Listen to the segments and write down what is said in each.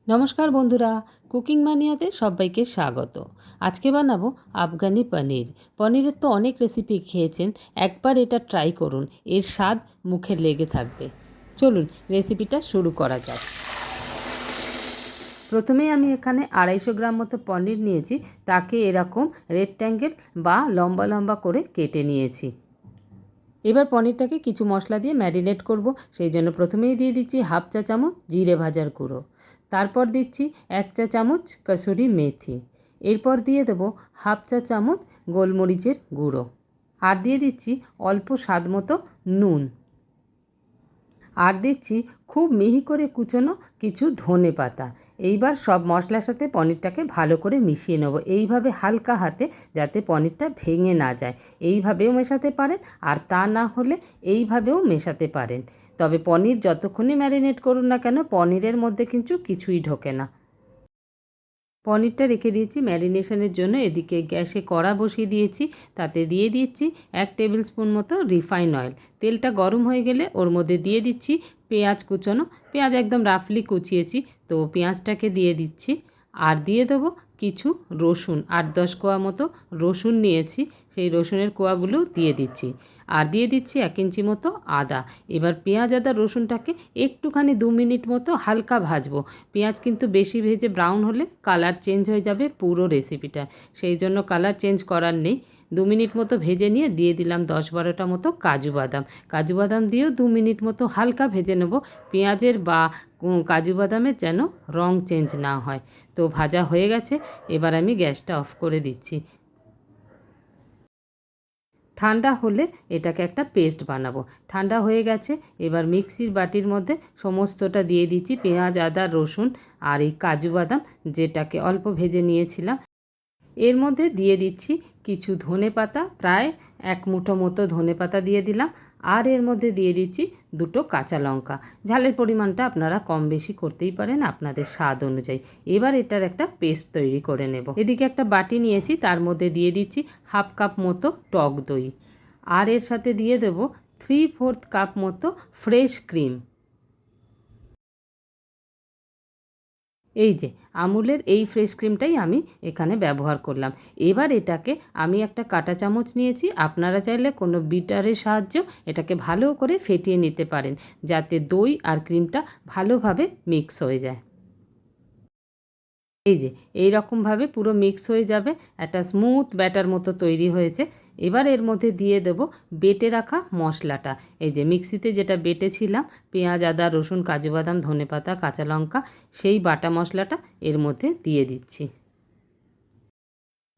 নমস্কার বন্ধুরা, কুকিং মানিয়াতে সবাইকে স্বাগত। আজকে বানাবো আফগানি পনির। পনিরের তো অনেক রেসিপি খেয়েছেন, একবার এটা ট্রাই করুন, এর স্বাদ মুখে লেগে থাকবে। চলুন রেসিপিটা শুরু করা যাক। প্রথমেই আমি এখানে 250 গ্রাম মতো পনির নিয়েছি, তাকে এরকম রেক্ট্যাঙ্গেল বা লম্বা লম্বা করে কেটে নিয়েছি। এবার পনিরটাকে কিছু মশলা দিয়ে ম্যারিনেট করব। সেই জন্য প্রথমেই দিয়ে দিচ্ছি হাফ চা চামচ জিরে ভাজার গুঁড়ো, তারপর দিচ্ছি 1 চা চামচ কসুরি মেথি, এরপর দিয়ে দেবো হাফ চা চামচ গোলমরিচের গুঁড়ো, আর দিয়ে দিচ্ছি অল্প স্বাদ মতো নুন, আর দিচ্ছি খুব মিহি করে কুচোনো কিছু ধনে পাতা। এইবার সব মশলার সাথে পনিরটাকে ভালো করে মিশিয়ে নেব, এইভাবে হালকা হাতে, যাতে পনিরটা ভেঙে না যায়। এইভাবেও মেশাতে পারেন, আর তা না হলে এইভাবেও মেশাতে পারেন। তবে পনির যতক্ষণই ম্যারিনেট করুন না কেন, পনিরের মধ্যে কিন্তু কিছুই ঢোকে না। পনিরটা রেখে দিয়েছি ম্যারিনেশনের জন্য। এদিকে গ্যাসে কড়া বসিয়ে দিয়েছি, তাতে দিয়ে দিচ্ছি 1 টেবিল স্পুন মতো রিফাইন অয়েল। তেলটা গরম হয়ে গেলে ওর মধ্যে দিয়ে দিচ্ছি পেঁয়াজ কুচোনো। পেঁয়াজ একদম রাফলি কুচিয়েছি, তো পেঁয়াজটাকে দিয়ে দিচ্ছি। আর দিয়ে দেবো কিছু রসুন, 8-10 কোয়া মতো রসুন নিয়েছি, সেই রসুনের কোয়াগুলো দিয়ে দিচ্ছি। আর দিয়ে দিচ্ছি 1 ইঞ্চি মতো আদা। এবার পেঁয়াজ আদা রসুনটাকে একটুখানি 2 মিনিট মতো হালকা ভাজবো। পেঁয়াজ কিন্তু বেশি ভেজে ব্রাউন হলে কালার চেঞ্জ হয়ে যাবে পুরো রেসিপিটা, সেই জন্য কালার চেঞ্জ করার নেই। 2 মিনিট মতো ভেজে নিয়ে দিয়ে দিলাম 10-12টা মতো কাজু বাদাম। কাজু বাদাম দিয়েও 2 মিনিট মতো হালকা ভেজে নেব, পেঁয়াজের বা কাজু বাদামের যেন রং চেঞ্জ না হয়। তো ভাজা হয়ে গেছে, এবার আমি গ্যাসটা অফ করে দিচ্ছি। ঠান্ডা হলে এটাকে একটা পেস্ট বানাবো। ঠান্ডা হয়ে গেছে, এবার মিক্সির বাটির মধ্যে সমস্তটা দিয়ে দিচ্ছি, পেঁয়াজ আদা রসুন আর এই কাজু বাদাম যেটাকে অল্প ভেজে নিয়েছিলাম। এর মধ্যে দিয়ে দিচ্ছি কিছু ধনেপাতা, প্রায় 1 মুঠো মতো ধনেপাতা দিয়ে দিলাম। আর এর মধ্যে দিয়ে দিচ্ছি 2টো কাঁচা লঙ্কা। ঝালের পরিমাণটা আপনারা কম বেশি করতেই পারেন আপনাদের স্বাদ অনুযায়ী। এবার এটার একটা পেস্ট তৈরি করে নেব। এদিকে একটা বাটি নিয়েছি, তার মধ্যে দিয়ে দিচ্ছি হাফ কাপ মতো টক দই, আর এর সাথে দিয়ে দেব 3/4 কাপ মতো ফ্রেশ ক্রিম। এই যে আমুলের এই ফ্রেশ ক্রিমটাই আমি এখানে ব্যবহার করলাম। এবার এটাকে আমি একটা কাঁটা চামচ নিয়েছি, আপনারা চাইলে কোনো বিটারের সাহায্যেও এটাকে ভালো করে ফেটিয়ে নিতে পারেন, যাতে দই আর ক্রিমটা ভালোভাবে মিক্স হয়ে যায়। এই যে এই রকমভাবে পুরো মিক্স হয়ে যাবে, একটা স্মুথ ব্যাটার মতো তৈরি হয়েছে। এবার এর মধ্যে দিয়ে দেব বেটে রাখা মশলাটা। এই যে মিক্সিতে যেটা বেটেছিলাম, পেঁয়াজ আদা রসুন কাজু বাদাম ধনেপাতা কাঁচা লঙ্কা, সেই বাটা মশলাটা এর মধ্যে দিয়ে দিচ্ছি।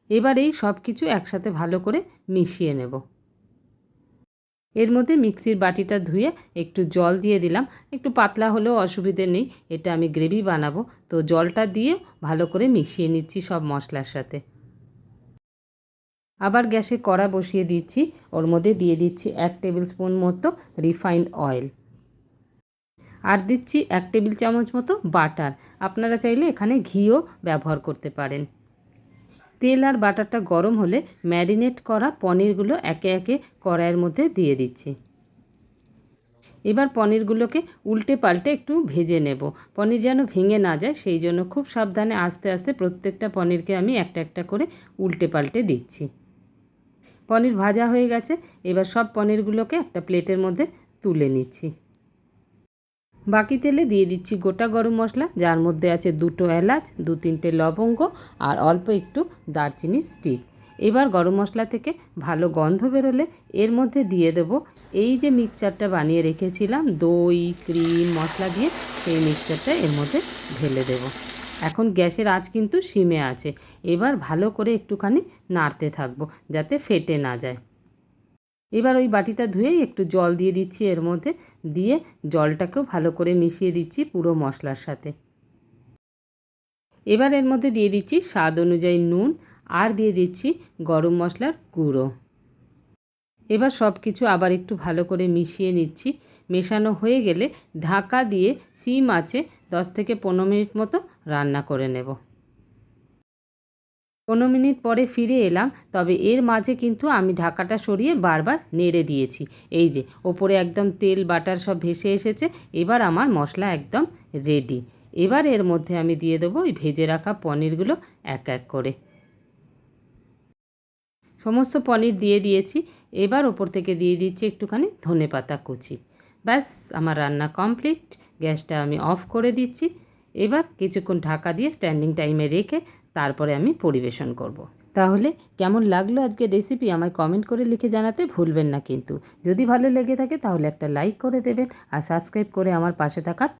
এবার এই সব কিছু একসাথে ভালো করে মিশিয়ে নেব। এর মধ্যে মিক্সির বাটিটা ধুয়ে একটু জল দিয়ে দিলাম, একটু পাতলা হলেও অসুবিধে নেই, এটা আমি গ্রেভি বানাবো, তো জলটা দিয়ে ভালো করে মিশিয়ে নিচ্ছি সব মশলার সাথে। আবার গ্যাসে কড়া বসিয়ে দিচ্ছি, ওর মধ্যে দিয়ে দিচ্ছি 1 টেবিল স্পুন মতো রিফাইন্ড অয়েল, আর দিচ্ছি 1 টেবিল চামচ মতো বাটার। আপনারা চাইলে এখানে ঘিও ব্যবহার করতে পারেন। তেল আর বাটারটা গরম হলে ম্যারিনেট করা পনিরগুলো একে একে কড়াইয়ের মধ্যে দিয়ে দিচ্ছি। এবার পনিরগুলোকে উল্টে পাল্টে একটু ভেজে নেব। পনির যেন ভেঙে না যায়, সেই জন্য খুব সাবধানে আস্তে আস্তে প্রত্যেকটা পনিরকে আমি একটা একটা করে উল্টে পাল্টে দিচ্ছি। পনির ভাজা হয়ে গেছে, এবার সব পনিরগুলোকে একটা প্লেটের মধ্যে তুলে নিচ্ছি। বাকি তেলে দিয়ে দিচ্ছি গোটা গরম মশলা, যার মধ্যে আছে 2টো এলাচ 2-3টে লবঙ্গ আর অল্প একটু দারচিনির স্টিক। এবার গরম মশলা থেকে ভালো গন্ধ বেরোলে এর মধ্যে দিয়ে দেব এই যে মিক্সচারটা বানিয়ে রেখেছিলাম দই ক্রিম মশলা দিয়ে, সেই মিক্সচারটা এর মধ্যে ঢেলে দেব। এখন গ্যাসের আঁচ কিন্তু সিমে আছে। এবার ভালো করে একটুখানি নাড়তে থাকবো যাতে ফেটে না যায়। এবার ওই বাটিটা ধুয়েই একটু জল দিয়ে দিচ্ছি এর মধ্যে, দিয়ে জলটাকেও ভালো করে মিশিয়ে দিচ্ছি পুরো মশলার সাথে। এবার এর মধ্যে দিয়ে দিচ্ছি স্বাদ অনুযায়ী নুন, আর দিয়ে দিচ্ছি গরম মশলার গুঁড়ো। এবার সব কিছু আবার একটু ভালো করে মিশিয়ে নিচ্ছি। মেশানো হয়ে গেলে ঢাকা দিয়ে সিম আঁচে 10 থেকে 15 মিনিট মতো রান্না করে নেব। 15 মিনিট পরে ফিরে এলাম, তবে এর মাঝে কিন্তু আমি ঢাকাটা সরিয়ে বারবার নেড়ে দিয়েছি। এই যে ওপরে একদম তেল বাটার সব ভেসে এসেছে, এবার আমার মশলা একদম রেডি। এবার এর মধ্যে আমি দিয়ে দেবো ওই ভেজে রাখা পনিরগুলো এক এক করে। সমস্ত পনির দিয়ে দিয়েছি। এবার ওপর থেকে দিয়ে দিচ্ছি একটুখানি ধনেপাতা কুচি। ব্যাস আমার রান্না কমপ্লিট। গ্যাসটা আমি অফ করে দিচ্ছি। এবার কিছুক্ষণ ঢাকা দিয়ে স্ট্যান্ডিং টাইমে রেখে তারপরে আমি পরিবেশন করব। তাহলে কেমন লাগলো আজকের রেসিপি আমায় কমেন্ট করে লিখে জানাতে ভুলবেন না কিন্তু। যদি ভালো লেগে থাকে তাহলে একটা লাইক করে দেবেন আর সাবস্ক্রাইব করে আমার পাশে থাকার